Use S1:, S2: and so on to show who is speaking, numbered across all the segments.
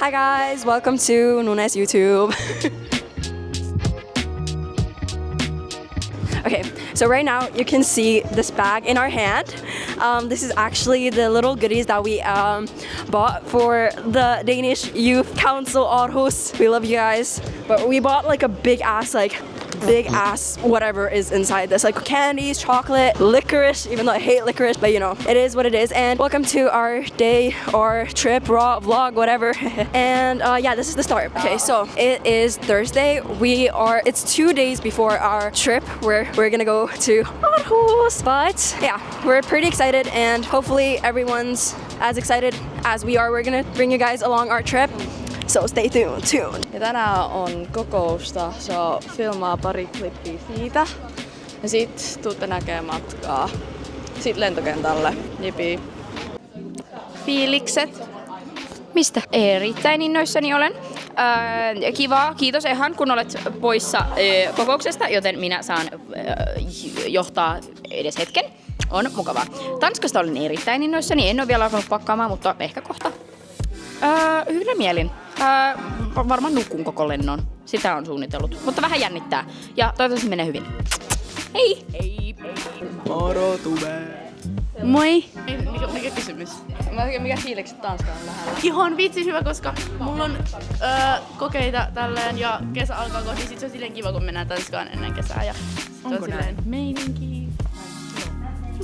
S1: Hi guys, welcome to Nunes YouTube. Okay, so right now you can see this bag in our hand. This is actually the little goodies that we bought for the Danish Youth Council Aarhus. We love you guys, but we bought like a big ass whatever is inside this, like candies, chocolate, licorice, even though I hate licorice, but you know, it is what it is. And welcome to our day or trip, raw vlog, whatever. And yeah, this is the start. Okay, so it is Thursday. It's 2 days before our trip where we're gonna go to Aarhus. But yeah, we're pretty excited and hopefully everyone's as excited as we are. We're gonna bring you guys along our trip. So stay tuned.
S2: Ja tänään on kokousta, so filmaa pari klippiä siitä. Ja sit tuutte näkee matkaa. Sit lentokentälle. Jipi. Fiilikset?
S3: Mistä? Erittäin innoissani olen. Kiva, kiitos Ehan, kun olet poissa kokouksesta, joten minä saan johtaa edes hetken. On mukavaa. Tanskasta olin erittäin innoissani, en ole vielä alkanut pakkaamaan, mutta ehkä kohta. Hyvillä mielin. Varmaan nukun koko lennon. Sitä on suunnitellut, mutta vähän jännittää. Ja toivottavasti menee hyvin. Hei! Hei!
S4: Moro tube!
S3: Moi!
S2: Mikä kysymys? Mikä fiilikset Tanska on lähellä?
S5: Ihan vitsi hyvä, koska mulla on kokeita tälleen ja kesä alkaa kohti. Sit se on silleen kiva, kun mennään Tanskaan ennen kesää. Ja onko näin? Meininki.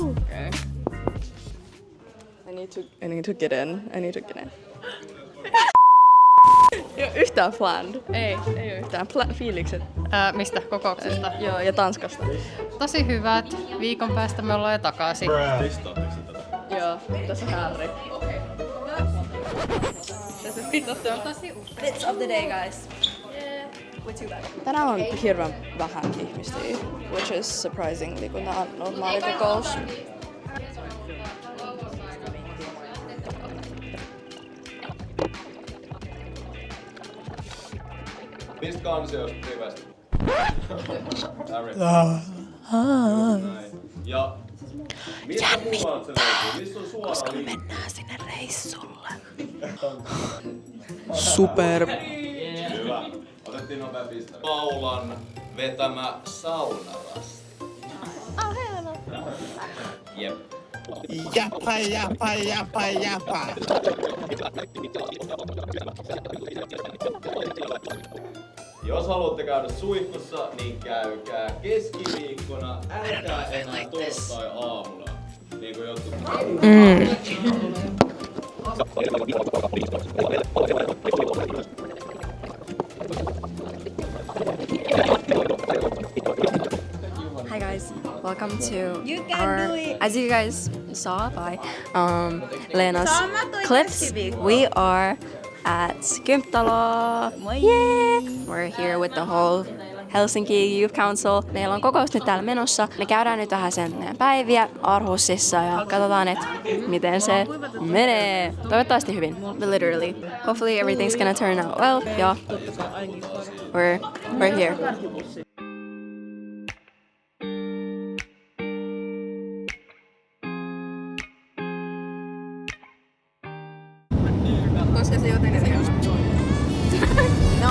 S2: Okay. I need to get in. Ei oo yhtään planned. Ei oo yhtään fiilikset.
S6: Mistä? Kokouksesta?
S2: Joo, ja Tanskasta.
S6: Tosi hyvät. Viikon päästä me ollaan jo takaisin.
S2: Joo, tässä on Harry. Tässä on
S3: Tosi
S1: Bits of the day, guys.
S2: Tänään on hirveän vähän ihmisiä, which is surprisingly, kun tää on normaali kokous.
S7: Mistä kansiosta rivestä? Ja mistä muualta se löytyy? Missä on suora koska
S1: mennään sinne reissulle.
S4: Super.
S7: Hyvä. Otettiin nopea pistari. Paulan vetämä saunaras. Jep.
S4: Japa.
S7: Jos haluatte käydä suihkussa, niin käykää keskiviikkona, älkää enää torstai-aamuna. Niin kuin jotkut.
S1: Hi guys, welcome to as you guys saw by Leena's clips, we are at Kymptalo. Yeah! We're here with the whole Helsinki Youth Council. Meillä on kokous nyt täällä menossa. Me käydään nyt vähän sen päiviä Aarhusissa ja katsotaan, että miten se menee. Toivottavasti hyvin. Literally. Hopefully everything's gonna turn out well. Ja we're here.
S2: Koska se jotenkin se on. No.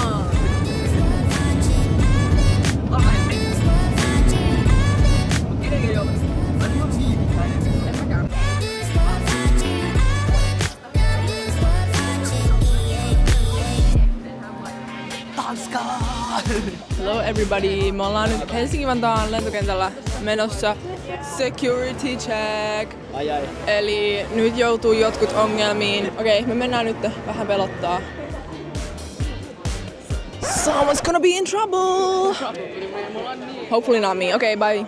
S4: Hello everybody, me ollaan nyt Helsinki-Vantaan lentokentällä menossa security check.
S8: Ai.
S4: Eli nyt joutuu jotkut ongelmiin. Okei, me mennään nyt, vähän pelottaa. Someone's gonna be in trouble! Hopefully not me. Okei, bye.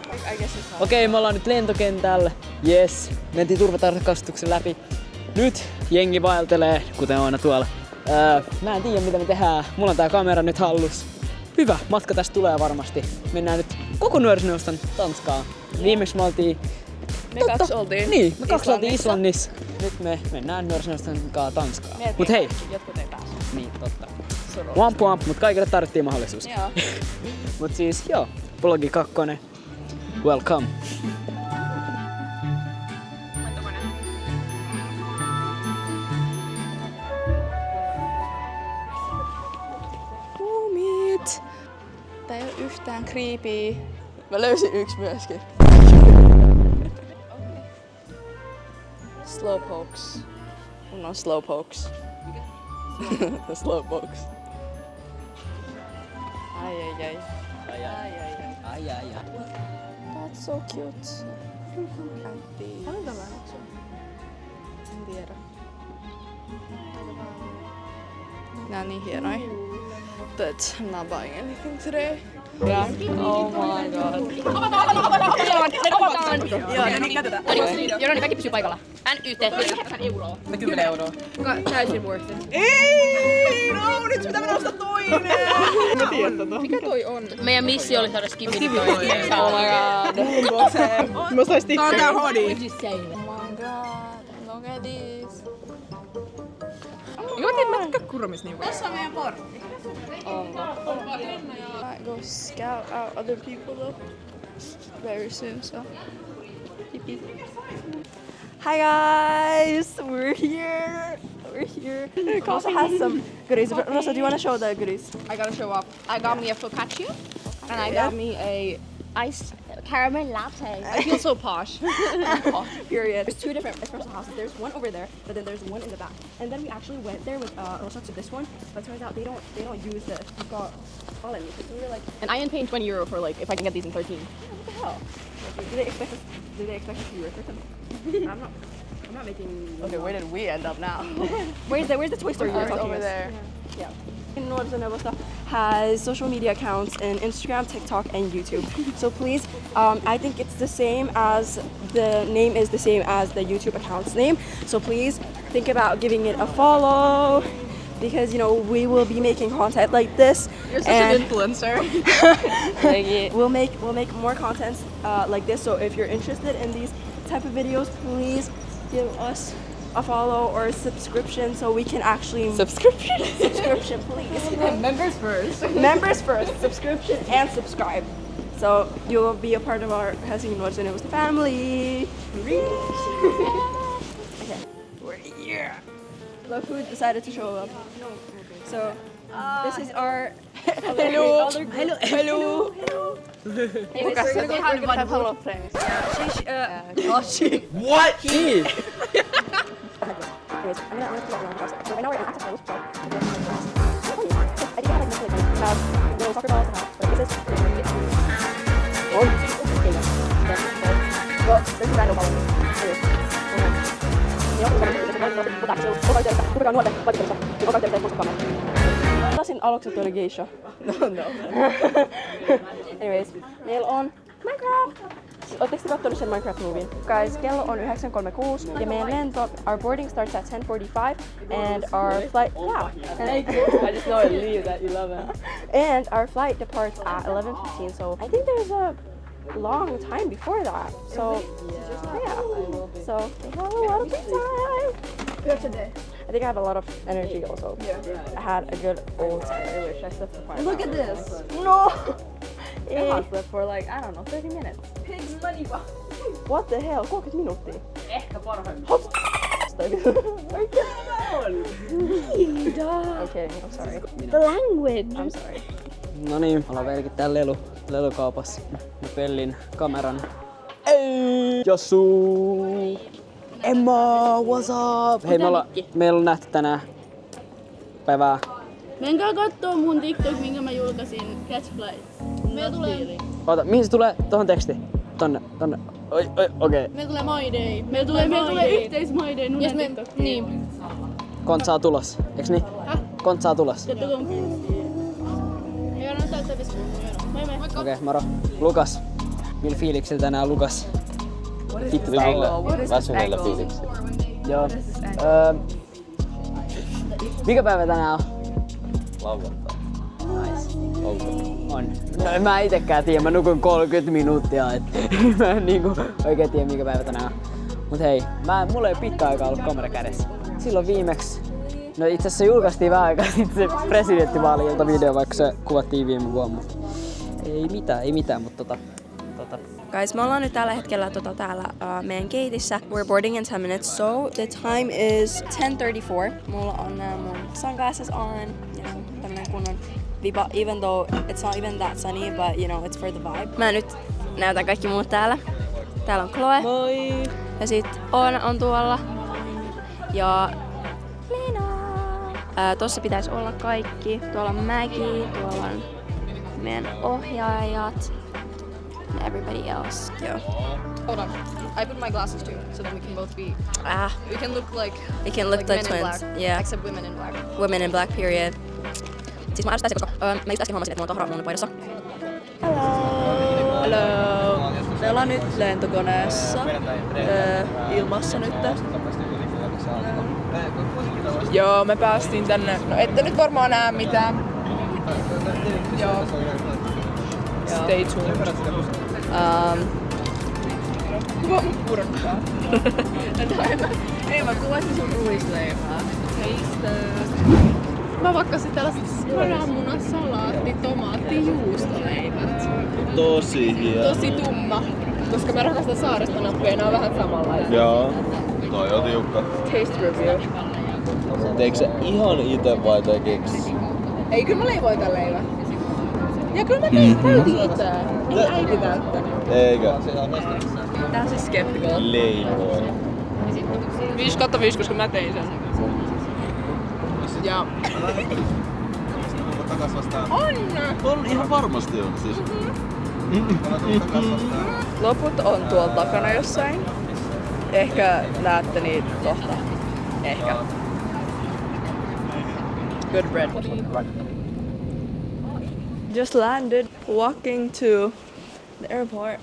S8: Okei, me ollaan nyt lentokentällä. Yes, mentiin turvatarkastuksen läpi. Nyt jengi vaeltelee, kuten aina tuolla. Mä en tiedä mitä me tehdään. Mulla on tää kamera nyt hallus. Hyvä, matka tästä tulee varmasti. Mennään nyt koko nuorisoneuvoston Tanskaan. Viimeksi me oltiin...
S2: Me kaksi oltiin
S8: Niin, me kaksi oltiin Islannissa. Nyt me mennään nuorisoneuvoston kanssa Tanskaan.
S2: Mut
S8: hei!
S2: Jotkut ei pääse.
S8: Niin, totta. Wamp wamp, mut kaikille tarvittiin mahdollisuus.
S2: Joo.
S8: Mut siis joo, vlogi 2. Welcome.
S2: yhtään creepy. Mä löysin yksi myöskin. Slowpokes. Mun on slowpokes. Slowpokes. Ai. That's so cute. Paljon tällainen maksaa? En tiedä. Nää on niin hienoja. But I'm not buying anything today. Yeah. Oh my god.
S3: Joo, niin kaikki pysyy paikalla. NYT, 8 euroa.
S4: 10 euroa.
S3: Täysin worth it.
S4: Ei! No, nyt pitää mennä ostaa toinen! Mä tiedän tota.
S3: Mikä toi on? Meidän missio oli saada skipin toinen.
S2: Oh my god.
S4: Mä sais tikkaa. Tää on tää hodi.
S2: Oh my god. Look at this.
S4: Joo, mä tykkää kurmis niin paljon.
S5: Tässä on meidän portti.
S2: I go scout out other people though very soon, so yippee.
S1: Hi guys, we're here. Also has some goodies. Rosa, do you want to show the goodies?
S9: I gotta show off. I got me a focaccia and I got me a iced caramel latte. I feel so posh.
S1: Period. There's two different espresso houses. There's one over there, but then there's one in the back. And then we actually went there with Rosa to this one, but turns out they don't use this. We've got all I need. So we were like,
S9: And I am paying €20 for like if I can get these in 13.
S1: what the hell? Like, do they expect us to be rich or something? I'm not making.
S2: Okay, where did we end up now?
S1: Where's the Toy Story you were talking
S2: Over
S1: about?
S2: there.
S1: Yeah. Nuorisoneuvos has social media accounts in Instagram, TikTok, and YouTube. So please, I think it's the same as the name is the same as the YouTube account's name. So please think about giving it a follow because you know we will be making content like this.
S2: You're such an influencer.
S1: We'll make more content like this. So if you're interested in these type of videos, please give us a follow or a subscription so we can actually subscription please. Members first, subscription and subscribe, so you will be a part of our Helsingin Nuorisoneuvos family. Okay, we're here. Look who decided to show up. So this is our hello.
S2: Kuka se on? Hello friends.
S8: What? He?
S1: Anyways, I'm gonna put that on the So right now we're in access levels. So I think I have like we have little soccer balls and like this is. Oh, okay. Well, there's a random ball. Tasin alukset oli geisha. No. Anyways, meillä on Minecraft. Ootteko te kattonut sen Minecraft-movien? Guys, kello on 9:36 ja meidän lento, our boarding starts at 10:45 and our flight,
S2: I just know I leave at 11.
S1: and our flight departs at 11:15. So I think there's a long time before that. So yeah. So we have a lot of free time.
S2: Today.
S1: I think I have a lot of energy also. I had a good old time.
S2: I wish I slept for 5
S1: Look at
S2: hours.
S1: this. No.
S2: I slept for like, I don't know, 30 minutes.
S4: Pigs money vaan.
S1: What the hell? 30 minuuttia.
S2: Ehkä parhaimmillaan.
S1: Okay, I'm sorry.
S9: The language.
S1: I'm sorry.
S8: No niin, ollaan vieläkin täällä lelukaupassa. Mä pellin kameran. Ei! Jossu! Emma, what's up? Hei, meillä on nähty tänään päivää.
S5: Menkää kattoo mun TikTok, minkä mä julkaisin Catch Flight. Meillä tulee...
S8: Oota, mihin se tulee? Tohon teksti. Tonne. Oi, okei.
S5: Meillä tulee My Day. Meillä tulee yhteis My Day Nunen TikTok. Niin.
S8: Kontsaa tulos, eiks niin? Kontsaa tulos.
S5: Kattokaa mun kiinnostaa. Ei anna täyttää vesi. Moi moi.
S8: Okei, moro. Lukas. Millä fiiliksellä tänään Lukas?
S7: Väsyneillä fiiliksillä.
S8: Joo. Mikä päivä tänään on?
S7: Lauantai.
S8: On. No, mä itekään tiedä, mä nukun 30 minuuttia, et mä en niinku oikein tiedä mikä päivä tänään on. Mut hei, mulla ei ole pitkä aikaa ollut kamera kädessä. Silloin viimeksi, no itse asiassa julkaistiin vähän aikaa sitten se presidenttivaali-ilta video, vaikka se kuvattiin viime vuonna. Ei mitään, mutta
S1: Guys, me ollaan nyt tällä hetkellä täällä meidän gateissa. We're boarding in 10 minutes, so the time is 10:34. Mulla on mun sunglasses on, you know, tämmönen kunnon viba, even though it's not even that sunny, but you know, it's for the vibe. Mä nyt näytän kaikki muut täällä. Täällä on Chloe.
S2: Moi!
S1: Ja sit on tuolla. Ja Lena. Tossa pitäisi olla kaikki. Tuolla on Maggie, tuolla on meidän ohjaajat. And everybody else. Joo.
S9: Hold on. I put my glasses too, so then we can both be. We can look like.
S1: We can look like
S9: men in
S1: twins.
S9: black,
S1: Yeah.
S9: Except women in black.
S1: Women in black period. Siis mä arvostan koska mä just äsken huomasin, että mulla on tohra mun paidassa.
S2: Hello! Me ollaan nyt lentokoneessa. Ilmassa nyt.
S4: Joo, me päästiin tänne. No ette nyt varmaan näe mitään. Joo. Stay tuned. Kuva mun purkkaa.
S2: Ei mä kuvasin sun ruisleipää.
S9: Mä vakkasin tällaiset kananmunan salaatti, tomaatti, juustoleivät.
S7: Tosi hieno.
S9: Tosi tumma, koska mä rakastan saaristanappeja, ne on vähän samanlaisia.
S7: Joo. Toi on tiukka.
S2: Taste review.
S7: Teikö sä ihan ite vai tekiks?
S9: Ei, kyllä mä leivoin tän leivän. Ja kyllä mä täytin itse. Ei äiti täyttänyt.
S7: Eikö?
S2: Tää on siis skeptical.
S7: Leipoi.
S4: 5/5, koska mä tein sen. Ja...
S7: On ihan varmasti on siis.
S2: Loput on tuolla takana jossain. Ehkä näette niitä kohta. Ehkä. Good bread. Just landed, walking to the airport.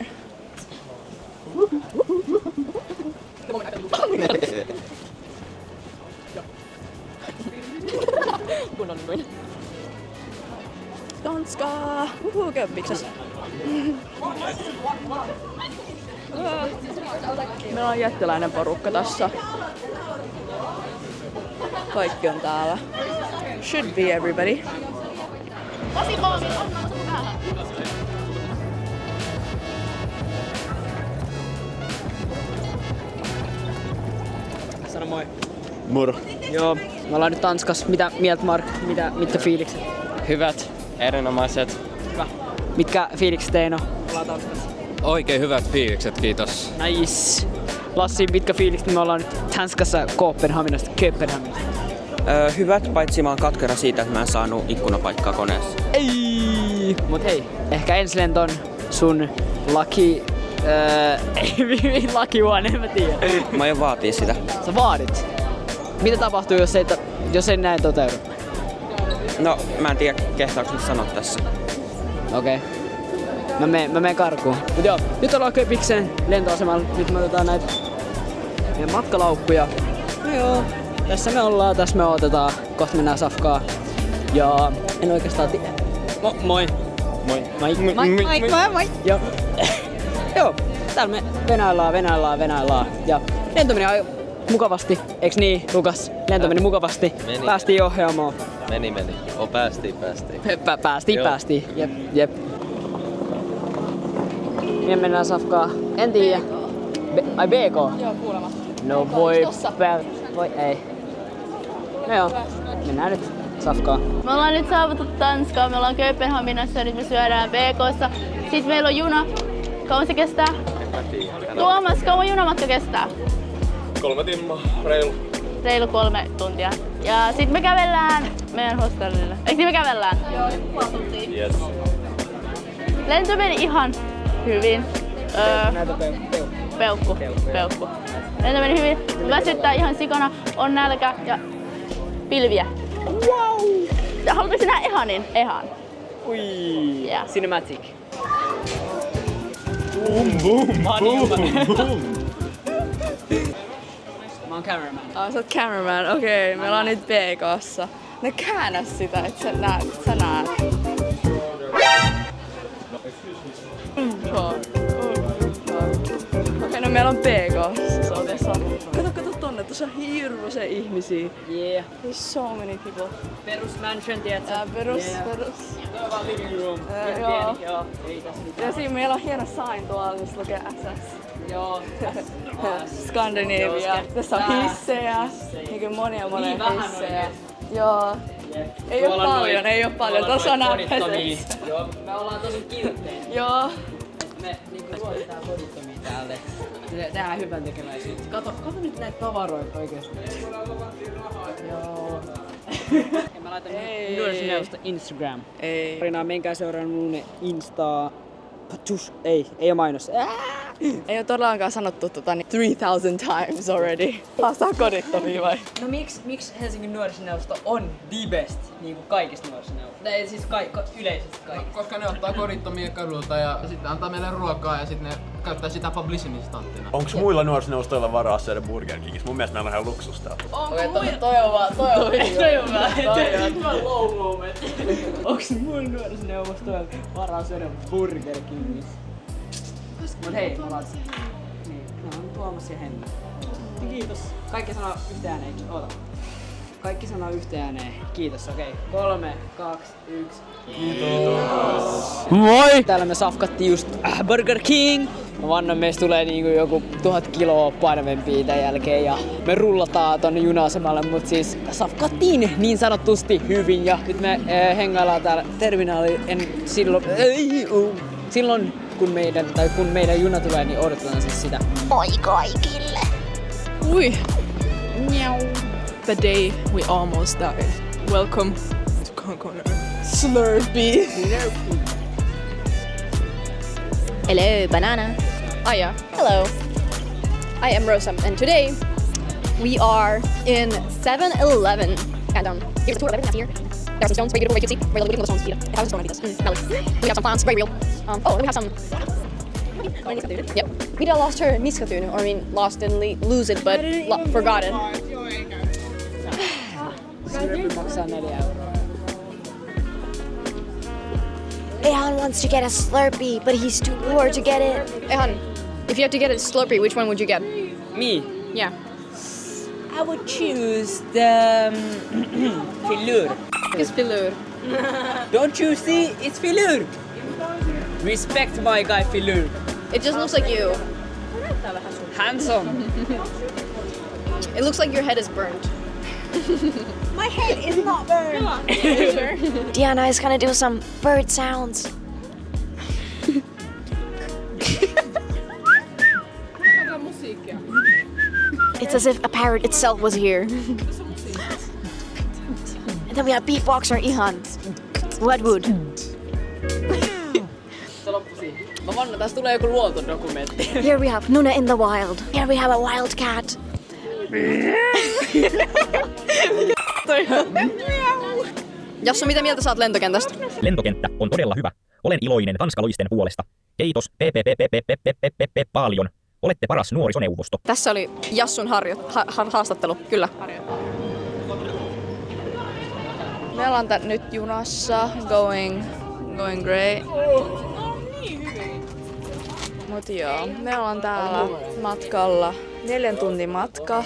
S2: Danska! Käy piksas. Meillä on jättiläinen porukka tässä. Kaikki on täällä. Should be everybody.
S8: Sano moi.
S7: Moro.
S8: Joo, me ollaan nyt Tanskassa. Mitä mieltä Mark? Mitkä fiilikset?
S10: Hyvät, erinomaiset.
S8: Hyvä. Mitkä fiilikset Teino? Ollaan Tanskassa.
S10: Oikein hyvät fiilikset, kiitos.
S8: Nice. Lassi, mitkä fiilikset? Me ollaan nyt Tanskassa Kööpenhaminasta.
S11: Hyvät, paitsi mä oon katkera siitä, että mä en saanut ikkunapaikkaa koneessa.
S8: Ei! Mut hei, ehkä ensi lento on sun laki... ei lakihuone, en mä tiedä.
S11: Mä aion vaatii sitä.
S8: Sä vaadit? Mitä tapahtuu, jos ei näin toteudu?
S11: No, mä en tiedä, kehtaanko nyt sanoa tässä.
S8: Okei. Mä menen karkuun. Mut joo, nyt ollaan Köpiksen lentoasemalla. Nyt me otetaan näitä meidän matkalaukkuja. No joo, tässä me ollaan, tässä me otetaan. Kohta mennään safkaa. Ja en oikeastaan tiedä. Moi. Moi. Joo. Joo, täällä me venaillaan. Ja lento meni aika mukavasti, eiks niin, Lukas? Lento meni mukavasti.
S10: Meni.
S8: Päästiin ohjaamaan.
S10: Meni. Päästiin.
S8: Päästiin. Jep. Mien mennään safkaa. En tiedä. Ai BK?
S9: Joo, kuulemma.
S8: No voi ei. No joo, mennään nyt safkaa.
S5: Me ollaan nyt saavuttu Tanskaan, me ollaan Kööpenhaminassa ja nyt me syödään BK:ssa. Sitten meillä on juna. Kauan se kestää? Tuomas, kauan junamatka kestää?
S7: 3 timmaa,
S5: Reilu 3 tuntia. Ja sit me kävellään meidän hostellille. Eikö niin me kävellään? Joo, puoli tuntia.
S7: Yes.
S5: Lento meni ihan hyvin. Peukku. Lento meni hyvin. Väsyttää ihan sikana. On nälkä ja pilviä. Wow! Ja haluaisin nähdä Ehanin.
S8: Ui,
S5: Yeah.
S8: cinematic.
S7: Boom.
S8: Mä oon cameraman.
S2: Sä oot cameraman, okei. Me ollaan nyt BK:ssa. No käännä sitä, et sä näet. Okei, no meillä on BK:ssa. Kato tonne. Tuossa on hirveä ihmisiä.
S8: Yeah.
S2: There's so many people.
S8: Perus mansion, tiedätkö?
S2: Perus.
S8: Toi on vaan living room.
S2: Joo.
S8: Pieni, joo. Ei tässä mitään.
S2: Ja siinä meillä on hieno sign tuolla, missä lukee SS.
S8: Joo.
S2: Skandinavia. Tässä on hissejä. Niin monia hissejä. Joo. Ei oo paljon. Tuossa on nää peset.
S8: Joo, me ollaan tosi kilttejä.
S2: Joo.
S8: Me niinku ruokitaan kodittomia täällä. Tehdään hyvän tekeväisyyttä. Kato nyt näitä tavaroita oikeesti. Joo. Ja mä laitan nuorisoneuvoston Instagram.
S2: Ei.
S8: Rinaa, menkää seuraamaan mun Instaa. Ei oo mainos.
S2: Ei oo todellakaan sanottu 3000 times already. Haastaa kodittomia vai?
S8: No miksi Helsingin nuorisoneuvosto on the best niinku kaikista nuorisoneuvostoista? Ei siis yleisesti kaikista.
S4: Koska ne ottaa kodittomia kadulta ja sitten antaa meille ruokaa ja sitten ne käyttää sitä publicity-stanttina.
S12: Onks muilla nuorisoneuvostoilla varaa syödä Burger Kingissä? Mun mielestä meillä on ihan luksusta.
S2: Toi on vaan. Toi
S8: on low moment. Onks muilla nuorisoneuvostoilla varaa syödä Burger Kingissä? Mut hei, me ollaan niin, no on Tuomas ja Henna. Kiitos. Kaikki sanoo yhteen ääneen. Oota. Kaikki sanoo yhteen ääneen. Kiitos, okei. 3, 2, 1. Kiitos. Moi! Täällä me safkattiin just Burger King. Mä vannon meistä tulee niinku joku 1000 kiloa painavempia tämän jälkeen ja me rullataan tonne juna-asemalle, mut siis safkattiin niin sanotusti hyvin ja nyt me hengaillaan täällä terminaali silloin kun meidän juna tulee, niin odotetaan siis sitä.
S9: Moi kaikille!
S4: Ui! Miau! The day we almost died. Welcome to Conconer. Slurpee!
S13: Hello, banana. Oh yeah. Hello. I am Rosa, and today we are in 7-Eleven. And here's a tour of everything that's here. There are some stones, very beautiful, very cutesy. Very looking at the stones. Mira, I have a stone underneath this. We have some plants, very real. Oh, we have some. Yep. Vida lost her niskatyn, or I mean, lost and lose it, but forgotten.
S8: Slurpee maksaa 4 €.
S9: Ehan wants to get a Slurpee, but he's too poor to get it.
S13: Ehan, if you had to get a Slurpee, which one would you get?
S8: Me?
S13: Yeah.
S8: I would choose the Filur.
S13: It's Filur.
S8: Don't you see? It's Filur. Respect my guy Filur.
S13: It just looks like you.
S8: Handsome.
S13: It looks like your head is burnt.
S9: My head is not burned.
S13: Sure.
S9: Diana is gonna do some bird sounds. It's as if a parrot itself was here. And then we have beatboxer Ihan. Wedwood.
S8: Mä vannan, tässä tulee joku luontodokumentti.
S9: Here we have Nuna in the wild. Here we have a wild cat.
S13: Jassu, mitä mieltä saat lentokentästä?
S14: Lentokenttä on todella hyvä. Olen iloinen tanskalaisten puolesta. Kiitos paljon. Olette paras nuorisoneuvosto.
S13: Tässä oli Jassun haastattelu, kyllä.
S2: Me ollaan nyt junassa, going great. Mut joo, me ollaan täällä matkalla. 4 tunnin matka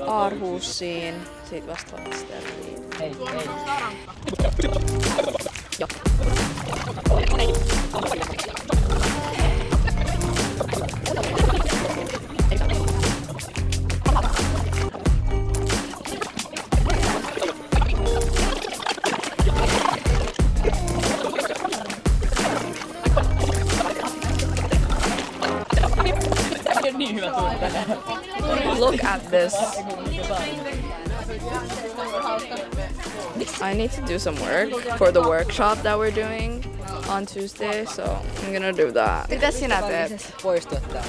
S2: Aarhusiin, sit vasta Sterliin.
S8: Hei.
S13: Joo.
S2: Look at this. I need to do some work for the workshop that we're doing on Tuesday, so I'm gonna do that. Mitä sinä teet?
S8: Poistua täältä.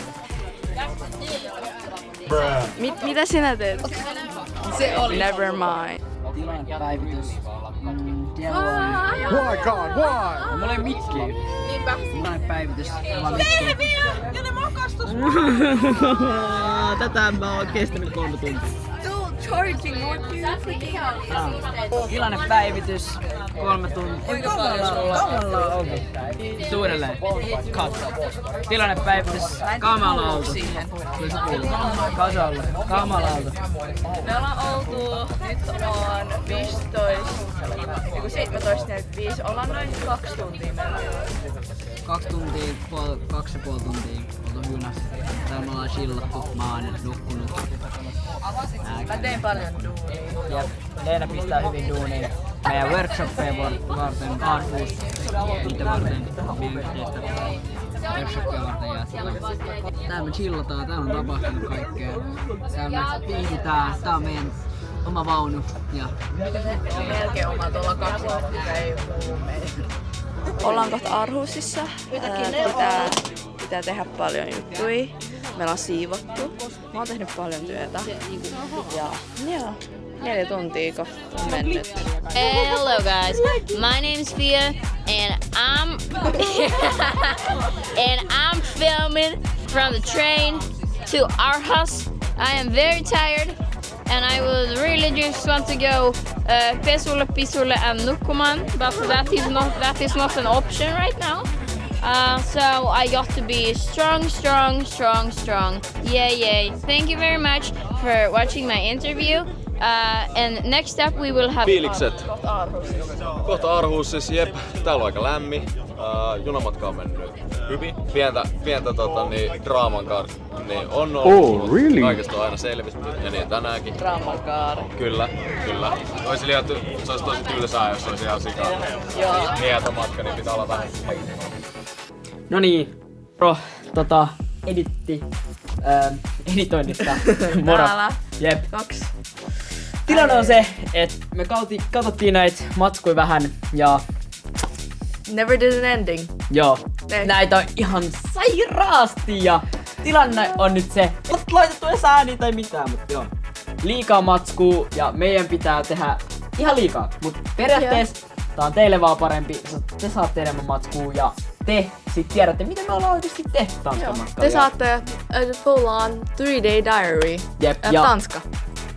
S2: Mitä sinä teet? Se oli. Never mind.
S8: Tilan päivitys.
S12: Why God, why?
S8: Mulla ei mikkiä.
S9: Niinpä.
S8: Tilan päivitys.
S9: Selviä! Ja ne makastus!
S8: Tätä mä oon kestänyt 3 tuntia.
S2: charging, what do you freaking
S8: Iloinen päivitys, 3 tuntia. Kaumalla on ollut. Uudelleen. Cut. Tilanne päivitys, kamalauta. Kasalla, kamalauta.
S2: Me ollaan oltu, nyt on 17:45, ollaan noin 2 tuntia mennyt.
S8: 2 tuntia, 2,5 tuntia oltu junassa. Täällä me ollaan chillattu, mä oon nukkunut.
S2: Mä tein paljon duunia.
S8: Jep, Leena pistää hyvin duunia. Meidän workshoppeja varten, Aarhus, niitä varten, meidän yhteistä workshoppeja varten ja täällä me chillataan, täällä on tapahtunut kaikkea. Täällä me viihdytään, tää on meidän oma vaunu ja
S2: Melkein oma tuolla 2 tuntia ei huumeita. Ollaan kohta Aarhusissa. Pitää tehdä paljon juttuja. Meillä on siivottu. Mä oon tehnyt paljon työtä. Ja joo, 4 tuntia kohta on mennyt.
S15: Hello guys, my name is Fia and I'm filming from the train to Aarhus. I am very tired and I would really just want to go pesulle, pisulle and nukkumaan, but that is not an option right now. So I got to be strong. Yay. Thank you very much for watching my interview. And next up we will have...
S7: Fiilikset. Kohta Aarhusissa, jep. Täällä on aika lämmin. Junamatka on mennyt hyvin. Pientä draaman kanssa niin on ollut. Really? Kaikesta on aina selvitty ja niin tänäänkin.
S2: Draaman kaari.
S7: Kyllä. Se olisi tosi tylsää, jos olisi ihan sikaa. Mieto matka, niin pitää olla vähän.
S8: no niin, editoinnista. Moro. Jep.
S2: 2.
S8: Tilanne on se, että me katsottiin näitä matskuja vähän ja...
S2: Never did an ending.
S8: Joo, näitä on ihan sairaasti ja tilanne on nyt se, et laitettu edes ääniä tai mitään, mutta joo. Liikaa matskuu ja meidän pitää tehdä ihan liikaa, mutta periaatteessa tää on teille vaan parempi, te saatte enemmän matskuu ja te sit tiedätte, mitä me ollaan oikeesti tehty Tanskan-matkalla.
S2: Te saatte full on 3-day diary.
S8: Jep,
S2: Tanska.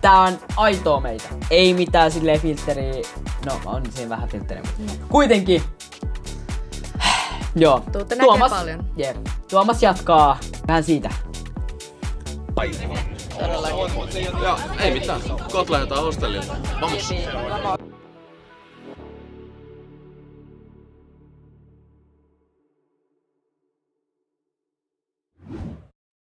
S8: Tää on aitoa meitä. Ei mitään silleen filtteriä. No on siinä vähän filtteriä, mutta kuitenkin. Joo.
S2: Tuutte näkee paljon.
S8: Jep. Tuomas jatkaa vähän siitä.
S7: Ja ei mitään. Kohta lähdetään hostellille. Vamos.